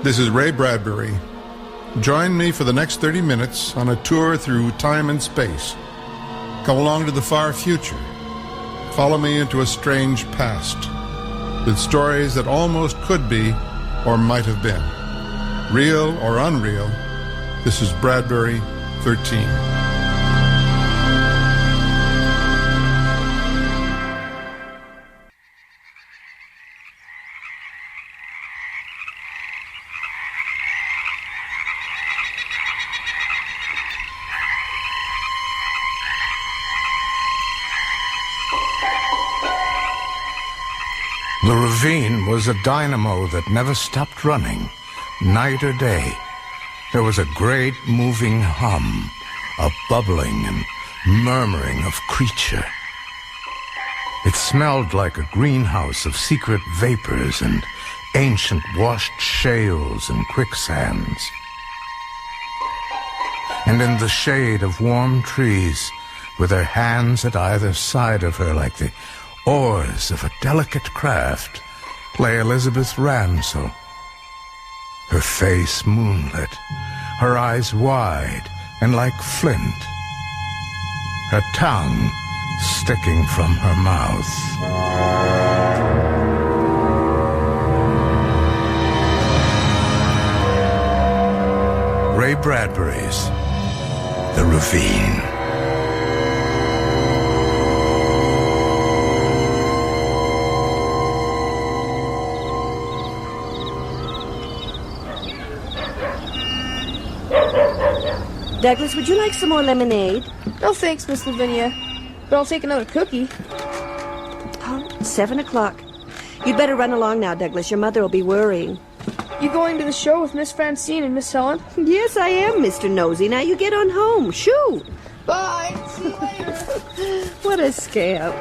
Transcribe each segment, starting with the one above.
This is Ray Bradbury. Join me for the next 30 minutes on a tour through time and space. Come along to the far future. Follow me into a strange past with stories that almost could be or might have been. Real or unreal, this is Bradbury 13. The ravine was a dynamo that never stopped running, night or day. There was a great moving hum, a bubbling and murmuring of creature. It smelled like a greenhouse of secret vapors and ancient washed shales and quicksands. And in the shade of warm trees, with her hands at either side of her like the oars of a delicate craft, lay Elizabeth Ramsell. Her face moonlit, her eyes wide and like flint, her tongue sticking from her mouth. Ray Bradbury's The Ravine. Douglas, would you like some more lemonade? No thanks, Miss Lavinia. But I'll take another cookie. Oh, 7 o'clock. You'd better run along now, Douglas. Your mother will be worrying. You going to the show with Miss Francine and Miss Helen? Yes, I am, Mr. Nosy. Now you get on home. Shoo! Bye. See you later. What a scamp.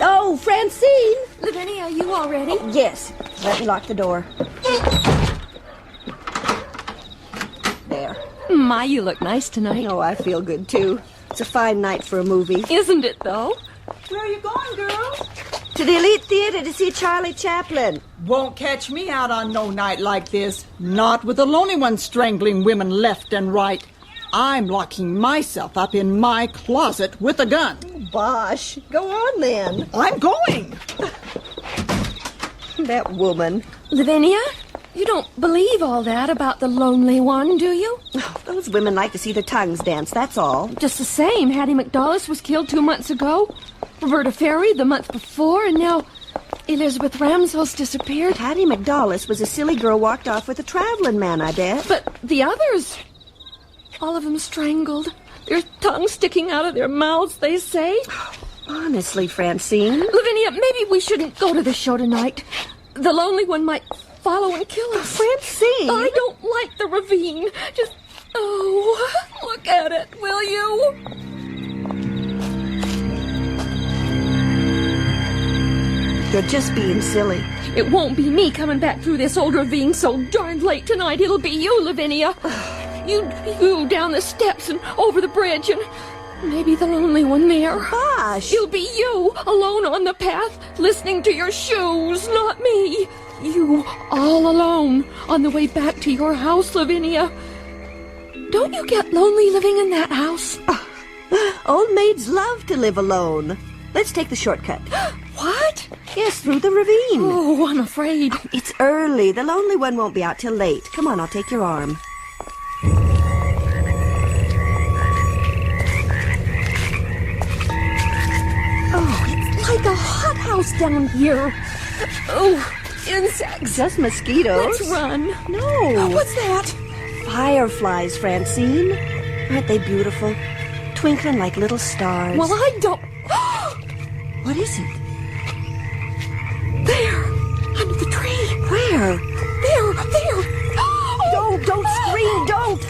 Oh, Francine! Lavinia, are you all ready? Oh, yes. Let me lock the door. There. My, you look nice tonight. Oh, I feel good, too. It's a fine night for a movie. Isn't it, though? Where are you going, girl? To the Elite Theater to see Charlie Chaplin. Won't catch me out on no night like this. Not with the lonely one strangling women left and right. I'm locking myself up in my closet with a gun. Bosh. Go on, then. I'm going. That woman. Lavinia, you don't believe all that about the lonely one, do you? Oh, those women like to see their tongues dance, that's all. Just the same, Hattie McDullis was killed 2 months ago, Roberta Ferry the month before, and now Elizabeth Ramsell's disappeared. Hattie McDullis was a silly girl walked off with a traveling man, I bet. But the others, all of them strangled. Their tongues sticking out of their mouths, they say. Honestly, Francine. Lavinia, maybe we shouldn't go to the show tonight. The lonely one might follow and kill us. Francine! I don't like the ravine. Just, look at it, will you? You're just being silly. It won't be me coming back through this old ravine so darned late tonight. It'll be you, Lavinia. You down the steps and over the bridge, and maybe the lonely one there. Gosh! It'll be you, alone on the path, listening to your shoes, not me. You, all alone, on the way back to your house, Lavinia. Don't you get lonely living in that house? Old maids love to live alone. Let's take the shortcut. What? Yes, through the ravine. Oh, I'm afraid. It's early. The lonely one won't be out till late. Come on, I'll take your arm. Oh, it's like a hothouse down here. Oh, insects. Just mosquitoes. Let's run. No. What's that? Fireflies, Francine. Aren't they beautiful? Twinkling like little stars. Well, I don't... What is it? There, under the tree. Where? There. Oh, Don't scream, don't!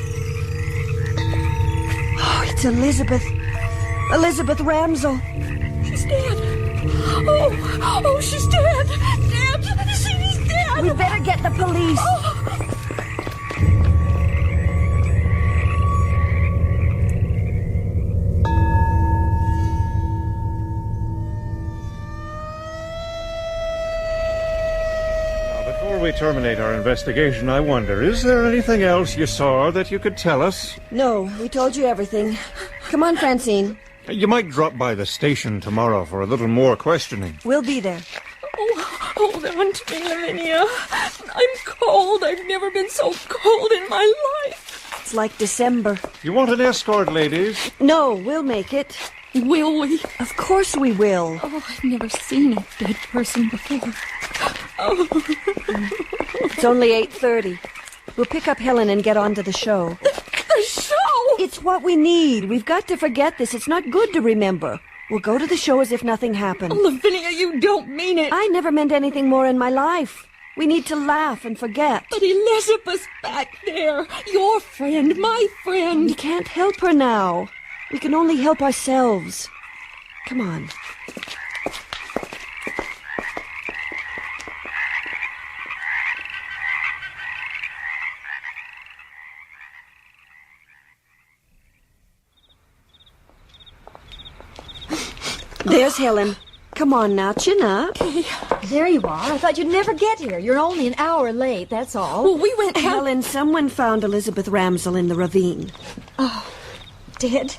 Oh, it's Elizabeth. Elizabeth Ramsell. She's dead. Oh, she's dead. Dead. She's dead. We better get the police. Before we terminate our investigation, I wonder, is there anything else you saw that you could tell us? No, we told you everything. Come on, Francine. You might drop by the station tomorrow for a little more questioning. We'll be there. Oh, hold on to me, Lavinia. I'm cold. I've never been so cold in my life. It's like December. You want an escort, ladies? No, we'll make it. Will we? Of course we will. Oh, I've never seen a dead person before. Oh. It's only 8:30. We'll pick up Helen and get on to the show. The show! It's what we need. We've got to forget this. It's not good to remember. We'll go to the show as if nothing happened. Oh, Lavinia, you don't mean it. I never meant anything more in my life. We need to laugh and forget. But Elizabeth's back there. Your friend, my friend. We can't help her now. We can only help ourselves. Come on. There's Helen. Come on now, chin up. There you are. I thought you'd never get here. You're only an hour late, that's all. Well, we went... Helen, someone found Elizabeth Ramsell in the ravine. Oh, dead?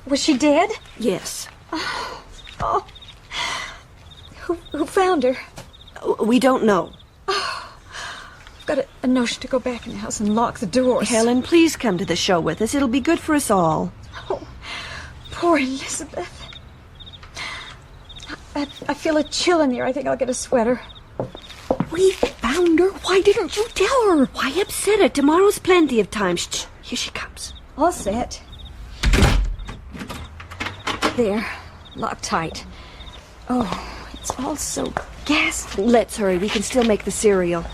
Was she dead? Yes. Oh. Who found her? We don't know. I've got a notion to go back in the house and lock the doors. Helen, please come to the show with us. It'll be good for us all. Oh, poor Elizabeth. I feel a chill in here. I think I'll get a sweater. We found her. Why didn't you tell her? Why upset her? Tomorrow's plenty of time. Shh, here she comes. All set. There. Locked tight. Oh, it's all so ghastly. Let's hurry. We can still make the cereal.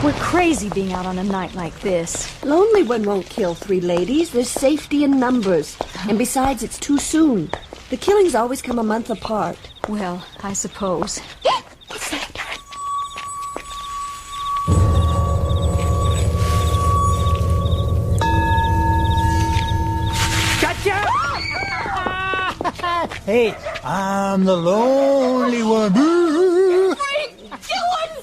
We're crazy being out on a night like this. Lonely one won't kill 3 ladies. There's safety in numbers. And besides, it's too soon. The killings always come a month apart. Well, I suppose. What's that? Hey, I'm the lonely one.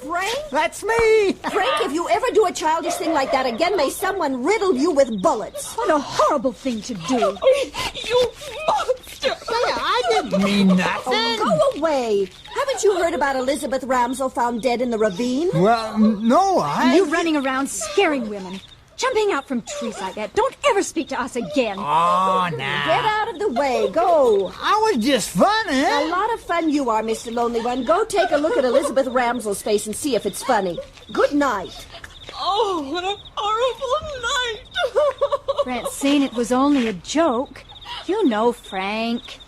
Frank? That's me. Frank, if you ever do a childish thing like that again, may someone riddle you with bullets. What a horrible thing to do. You monster! I didn't mean nothing. Oh, go away. Haven't you heard about Elizabeth Ramsell found dead in the ravine? Well, no, You running around scaring women. Jumping out from trees like that. Don't ever speak to us again. Oh, Get nah. out of the way. Go. I was just funny. A lot of fun you are, Mr. Lonely One. Go take a look at Elizabeth Ramsell's face and see if it's funny. Good night. Oh, what a horrible night! Francine, it was only a joke. You know, Frank.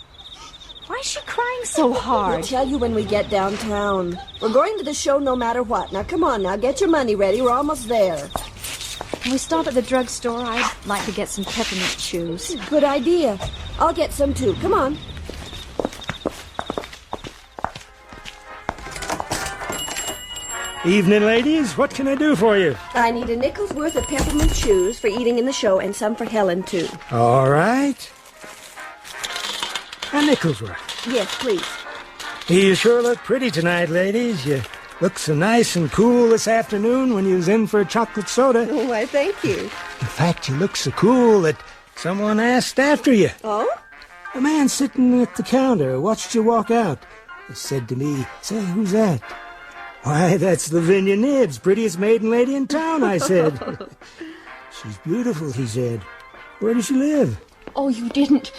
Why is she crying so We'll hard? tell you when we get downtown. We're going to the show no matter what. Now, come on now. Get your money ready. We're almost there. When we stop at the drugstore, I'd like to get some peppermint chews. Good idea. I'll get some too. Come on. Evening, ladies. What can I do for you? I need a nickel's worth of peppermint chews for eating in the show and some for Helen, too. All right. A nickel's worth. Yes, please. You sure look pretty tonight, ladies. You look so nice and cool this afternoon when you was in for a chocolate soda. Why, thank you. In fact, you look so cool that someone asked after you. Oh? A man sitting at the counter watched you walk out. He said to me, "Say, who's that?" "Why, that's Lavinia Nibbs, prettiest maiden lady in town," I said. "She's beautiful," he said. "Where does she live?" Oh, you didn't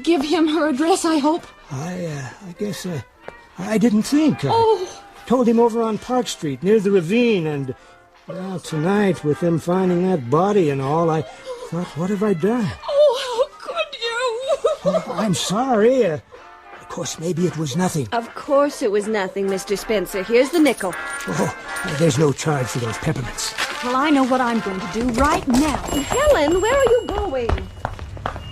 give him her address, I hope? I guess I didn't think. Oh. Told him over on Park Street, near the Ravine, and, well, tonight, with them finding that body and all, I thought, what have I done? Oh, how could you? Oh, I'm sorry. Of course, maybe it was nothing. Of course it was nothing, Mr. Spencer. Here's the nickel. Oh, there's no charge for those peppermints. Well, I know what I'm going to do right now. Helen, where are you going?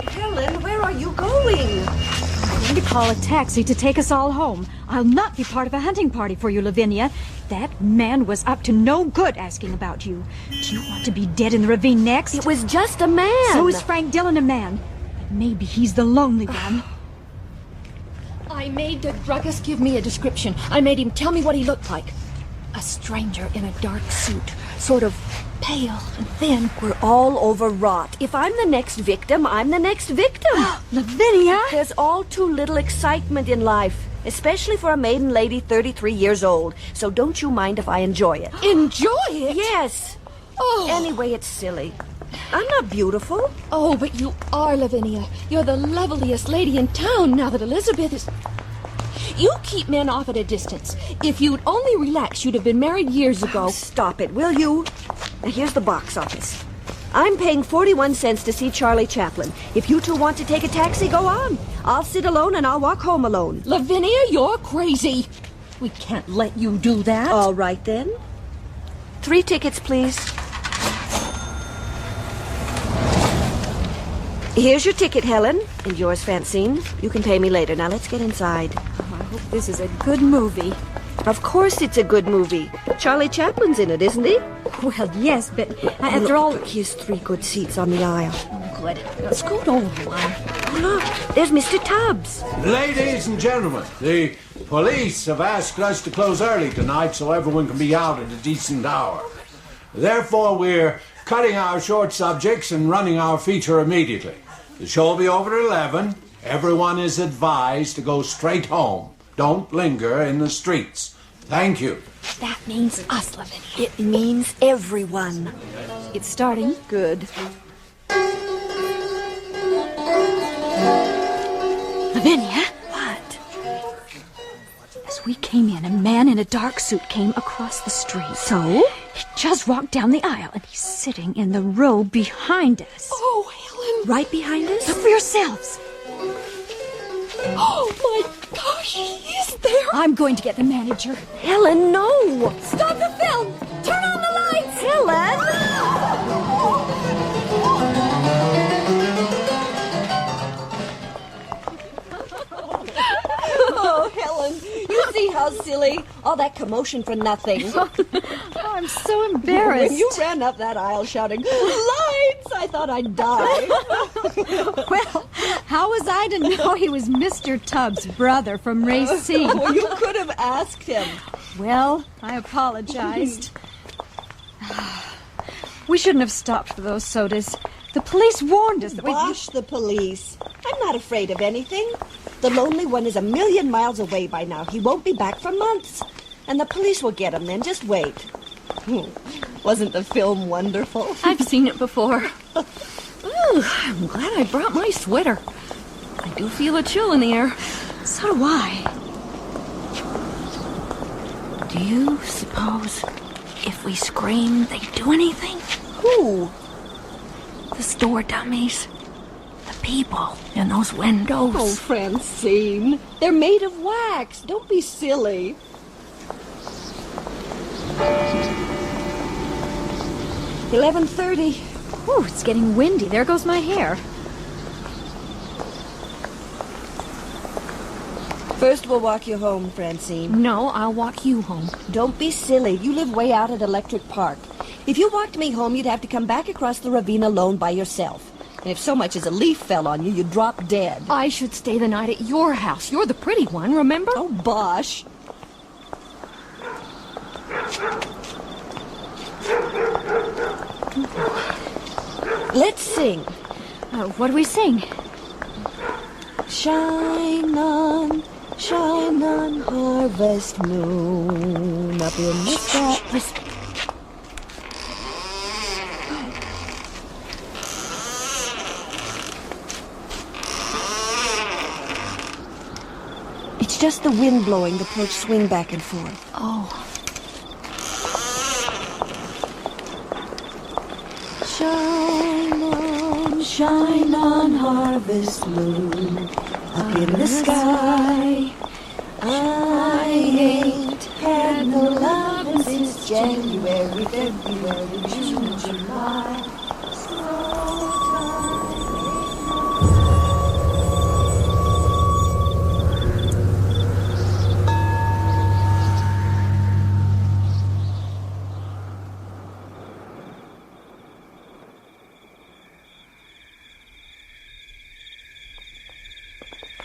Helen, where are you going? I'm going to call a taxi to take us all home. I'll not be part of a hunting party for you, Lavinia. That man was up to no good asking about you. Do you want to be dead in the ravine next? It was just a man. So is Frank Dillon a man. But maybe he's the lonely one. I made the druggist give me a description. I made him tell me what he looked like. A stranger in a dark suit, sort of pale and thin. We're all overwrought. If I'm the next victim, I'm the next victim. Lavinia! There's all too little excitement in life, especially for a maiden lady 33 years old. So don't you mind if I enjoy it? Enjoy it? Yes. Oh. Anyway, it's silly. I'm not beautiful. Oh, but you are, Lavinia. You're the loveliest lady in town now that Elizabeth is... You keep men off at a distance. If you'd only relax, you'd have been married years ago. Stop it, will you? Now, here's the box office. I'm paying 41 cents to see Charlie Chaplin. If you two want to take a taxi, go on. I'll sit alone and I'll walk home alone. Lavinia, you're crazy. We can't let you do that. All right, then. 3 tickets, please. Here's your ticket, Helen. And yours, Francine. You can pay me later. Now, let's get inside. I hope this is a good movie. Of course it's a good movie. Charlie Chaplin's in it, isn't he? Well, yes, but after all... Here's 3 good seats on the aisle. Good. Now, scoot over one. Oh, look. There's Mr. Tubbs. Ladies and gentlemen, the police have asked us to close early tonight so everyone can be out at a decent hour. Therefore, we're cutting our short subjects and running our feature immediately. The show will be over at 11. Everyone is advised to go straight home. Don't linger in the streets. Thank you. That means us, Lavinia. It means everyone. It's starting. Good. Lavinia? What? As we came in, a man in a dark suit came across the street. So? He just walked down the aisle, and he's sitting in the row behind us. Oh, Helen. Right behind us? Look for yourselves. Oh, my gosh, he is there. I'm going to get the manager. Helen, no. Stop the film. Turn on the lights. Helen! Oh, Helen, you see how silly. All that commotion for nothing. Oh, I'm so embarrassed. When you ran up that aisle shouting, "Lights!" I thought I'd die. Well, how was I to know he was Mr. Tubbs' brother from Racine? Oh, you could have asked him. Well, I apologized. We shouldn't have stopped for those sodas. The police warned us that we... Bosh the police. I'm not afraid of anything. The lonely one is 1,000,000 miles away by now. He won't be back for months. And the police will get him then. Just wait. Wasn't the film wonderful? I've seen it before. Ooh, I'm glad I brought my sweater. I do feel a chill in the air. So do I. Do you suppose if we scream, they do anything? Who? The store dummies. The people in those windows. Oh, Francine. They're made of wax. Don't be silly. $11:30. Ooh, it's getting windy. There goes my hair. First, we'll walk you home, Francine. No, I'll walk you home. Don't be silly. You live way out at Electric Park. If you walked me home, you'd have to come back across the ravine alone by yourself. And if so much as a leaf fell on you, you'd drop dead. I should stay the night at your house. You're the pretty one, remember? Oh, bosh. Let's sing. What do we sing? Shine on, harvest moon, up in the sky. Listen. It's just the wind blowing the porch swing back and forth. Oh. Shine on, harvest moon, up in the sky. I ain't had no lovin' since January, February, June, July.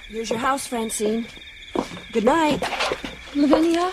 Here's your house, Francine. Good night. Lavinia?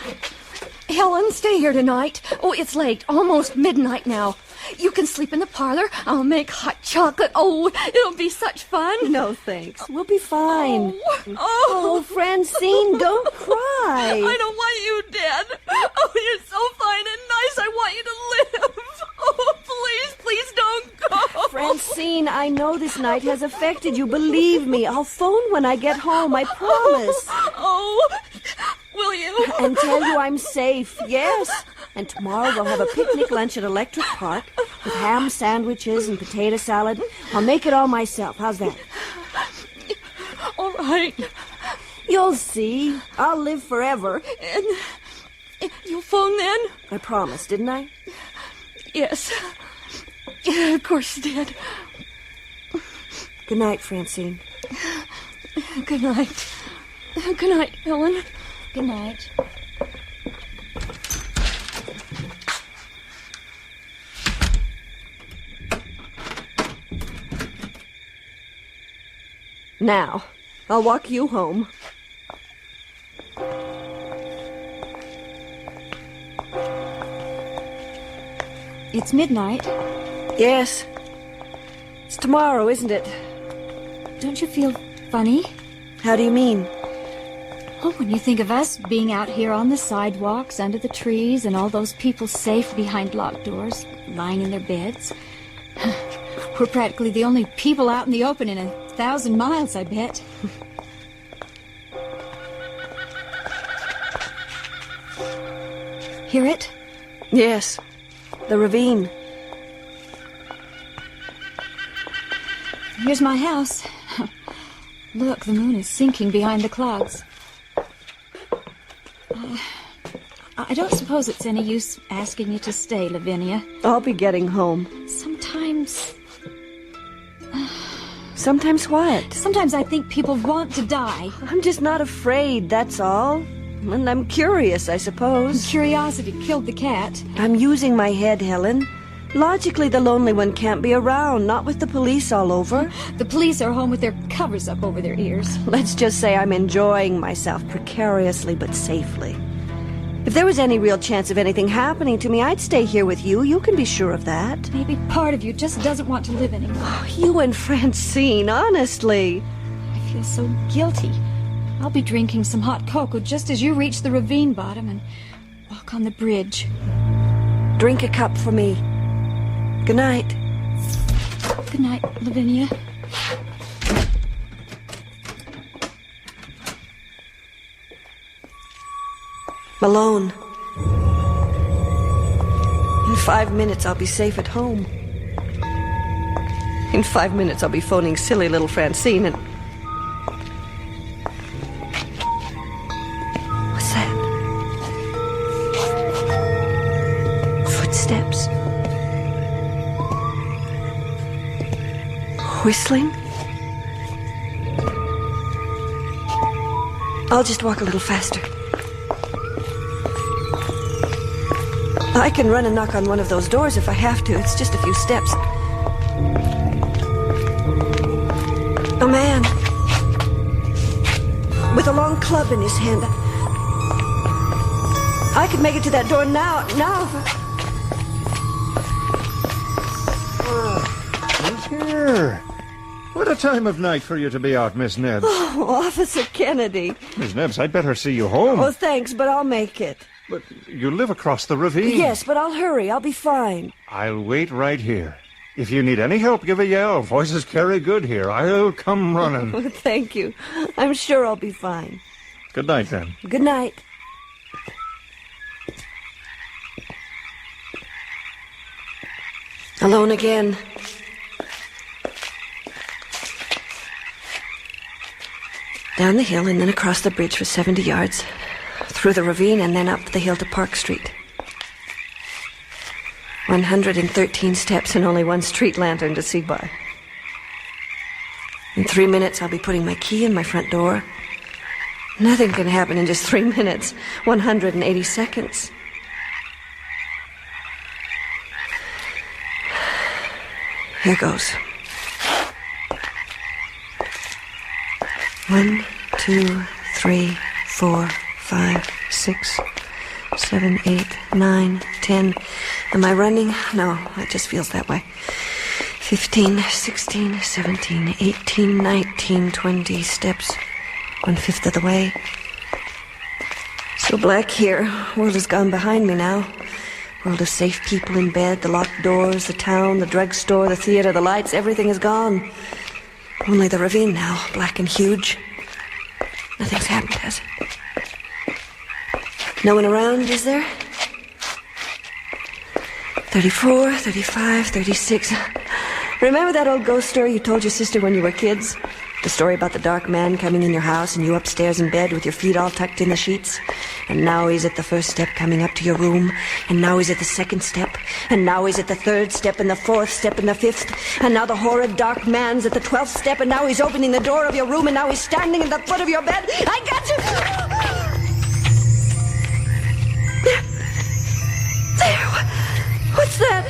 Helen, stay here tonight. Oh, it's late. Almost midnight now. You can sleep in the parlor. I'll make hot chocolate. Oh, it'll be such fun. No, thanks. We'll be fine. Oh, Francine, don't cry. I don't want you dead. Oh, you're so fine and nice. I want you to live. Oh, please don't go. Francine, I know this night has affected you. Believe me. I'll phone when I get home. I promise. Oh, will you? And tell you I'm safe. Yes. And tomorrow we'll have a picnic lunch at Electric Park with ham sandwiches and potato salad. I'll make it all myself. How's that? All right. You'll see. I'll live forever. And you'll phone then? I promised, didn't I? Yes. Of course you did. Good night, Francine. Good night. Good night, Helen. Good night. Now, I'll walk you home. It's midnight. Yes. It's tomorrow, isn't it? Don't you feel funny? How do you mean? Oh, when you think of us being out here on the sidewalks, under the trees, and all those people safe behind locked doors, lying in their beds. We're practically the only people out in the open in 1,000 miles, I bet. Hear it? Yes. The ravine. Here's my house. Look, the moon is sinking behind the clouds. I don't suppose it's any use asking you to stay, Lavinia. I'll be getting home. Sometimes... Sometimes what? Sometimes I think people want to die. I'm just not afraid, that's all. And I'm curious, I suppose. Curiosity killed the cat. I'm using my head, Helen. Logically, the lonely one can't be around, not with the police all over. The police are home with their covers up over their ears. Let's just say I'm enjoying myself precariously but safely. If there was any real chance of anything happening to me, I'd stay here with you. You can be sure of that. Maybe part of you just doesn't want to live anymore. Oh, you and Francine, honestly. I feel so guilty. I'll be drinking some hot cocoa just as you reach the ravine bottom and walk on the bridge. Drink a cup for me. Good night. Good night, Lavinia. Alone. In 5 minutes, I'll be safe at home. In 5 minutes, I'll be phoning silly little Francine and... What's that? Footsteps. Whistling? I'll just walk a little faster. I can run and knock on one of those doors if I have to. It's just a few steps. A man with a long club in his hand. I could make it to that door now. Who's here? What a time of night for you to be out, Miss Nebbs. Oh, Officer Kennedy. Miss Nebbs, I'd better see you home. Oh, thanks, but I'll make it. But you live across the ravine. Yes, but I'll hurry. I'll be fine. I'll wait right here. If you need any help, give a yell. Voices carry good here. I'll come running. Oh, thank you. I'm sure I'll be fine. Good night, then. Good night. Alone again. Down the hill and then across the bridge for 70 yards. Through the ravine and then up the hill to Park Street. 113 steps and only one street lantern to see by. In 3 minutes, I'll be putting my key in my front door. Nothing can happen in just 3 minutes. 180 seconds. Here goes. 1, 2, 3, 4, 5, 6, 7, 8, 9, 10. Am I running? No, it just feels that way. 15, 16, 17, 18, 19, 20 steps. 1/5 of the way. So black here. World has gone behind me now. World of safe people in bed, the locked doors, the town, the drugstore, the theater, the lights, everything is gone. Only the ravine now, black and huge. Nothing's happened, has it? No one around, is there? 34, 35, 36. Remember that old ghost story you told your sister when you were kids? The story about the dark man coming in your house and you upstairs in bed with your feet all tucked in the sheets? And now he's at the first step coming up to your room. And now he's at the second step. And now he's at the third step and the fourth step and the fifth. And now the horrid dark man's at the 12th step. And now he's opening the door of your room. And now he's standing at the foot of your bed. I got you! There! What's that?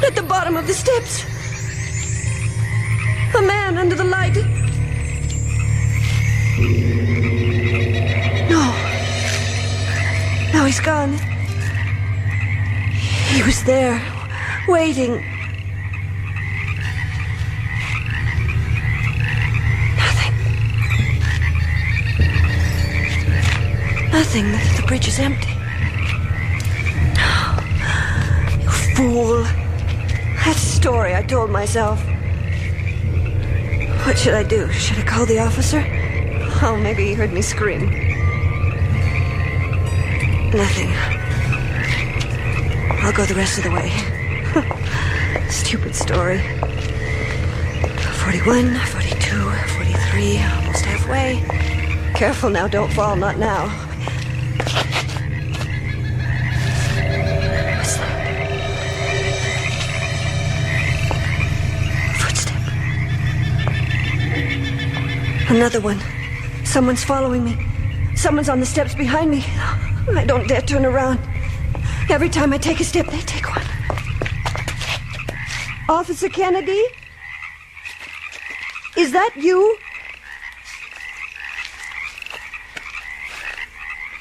At the bottom of the steps. A man under the light. No. Now he's gone. He was there, waiting. Nothing. Nothing. The bridge is empty. You fool. That story I told myself. What should I do? Should I call the officer? Oh, maybe he heard me scream. Nothing. I'll go the rest of the way. Stupid story. 41, 42, 43, almost halfway. Careful now, don't fall, not now. What's that? Footstep. Another one. Someone's following me. Someone's on the steps behind me. I don't dare turn around. Every time I take a step, they take one. Officer Kennedy? Is that you?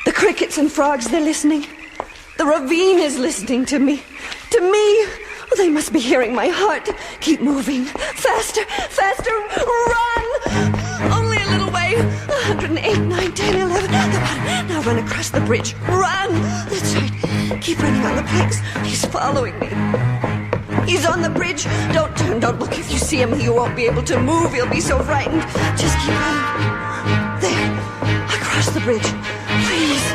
The crickets and frogs, they're listening. The ravine is listening to me. To me. Oh, they must be hearing my heart. Keep moving. Faster, faster, run! Only a little way. 108, 9, 10, 11. Now run across the bridge. Run! That's right. Keep running on the planks. He's following me. He's on the bridge. Don't turn, don't look. If you see him, he won't be able to move. He'll be so frightened. Just keep running. There. Across the bridge. Please.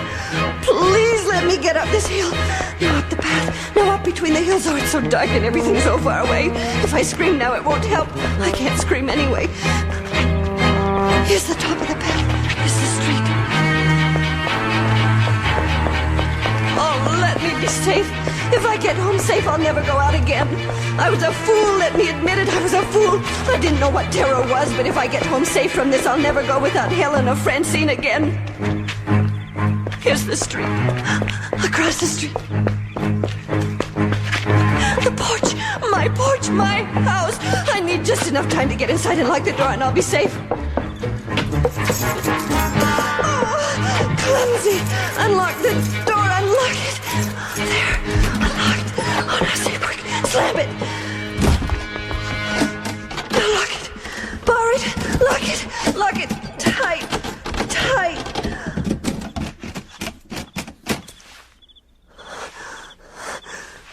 Please let me get up this hill. Now up the path. Now up between the hills. Oh, it's so dark and everything's so far away. If I scream now, it won't help. I can't scream anyway. Here's the top of the path. Here's the street. Oh, let me be safe. If I get home safe, I'll never go out again. I was a fool, let me admit it. I was a fool. I didn't know what terror was, but if I get home safe from this, I'll never go without Helen or Francine again. Here's the street. Across the street. The porch. My porch. My house. I need just enough time to get inside and lock the door, and I'll be safe. Oh, clumsy. Unlock the door. Unlock it. There. Unlocked. Oh, now say quick. Slam it. Now lock it. Bar it. Lock it. Lock it. Tight. Tight.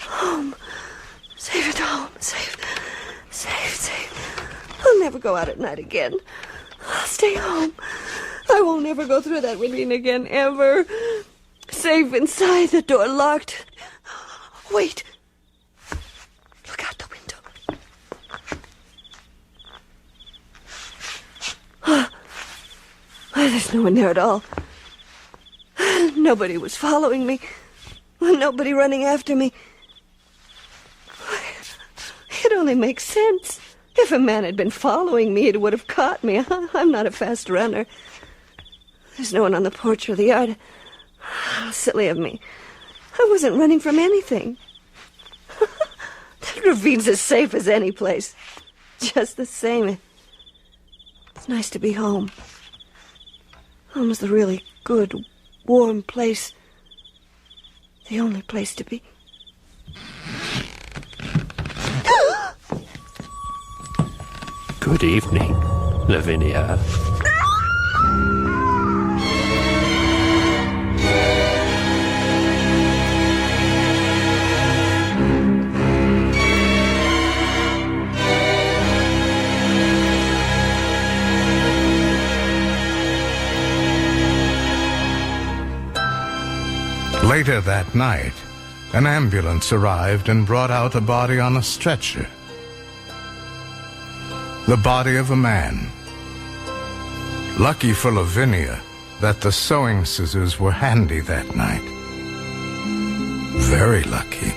Home. Safe at home. Safe. Safe, safe. I'll never go out at night again. I'll stay home. I won't ever go through that ravine again, ever. Safe inside, the door locked. Wait. Look out the window. Oh, there's no one there at all. Nobody was following me. Nobody running after me. It only makes sense. If a man had been following me, it would have caught me. I'm not a fast runner. There's no one on the porch or the yard. How silly of me. I wasn't running from anything. That ravine's as safe as any place. Just the same. It's nice to be home. Home is the really good, warm place. The only place to be. Good evening, Lavinia. Later that night, an ambulance arrived and brought out a body on a stretcher. The body of a man. Lucky for Lavinia that the sewing scissors were handy that night. Very lucky.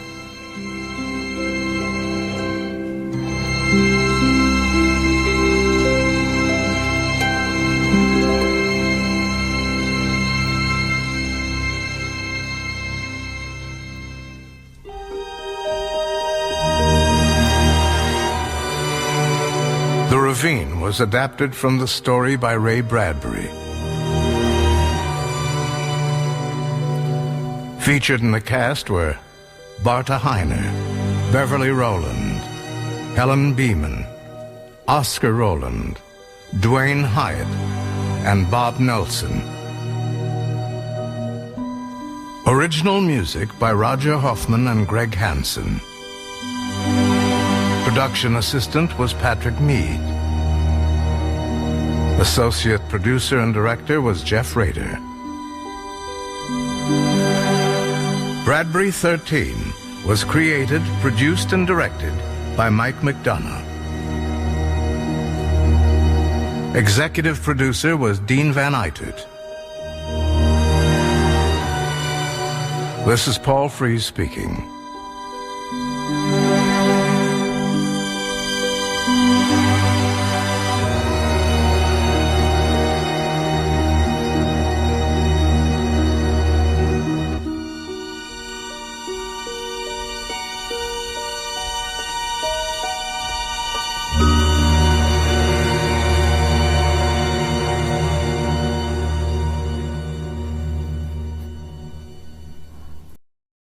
The Ravine was adapted from the story by Bradbury. Featured in the cast were Barta Heiner, Beverly Rowland, Helen Beeman, Oscar Rowland, Dwayne Hyatt, and Bob Nelson. Original music by Roger Hoffman and Greg Hansen. Production assistant was Patrick Mead. Associate producer and director was Jeff Rader. Bradbury 13 was created, produced, and directed by Mike McDonough. Executive producer was Dean Van Eitert. This is Paul Frees speaking.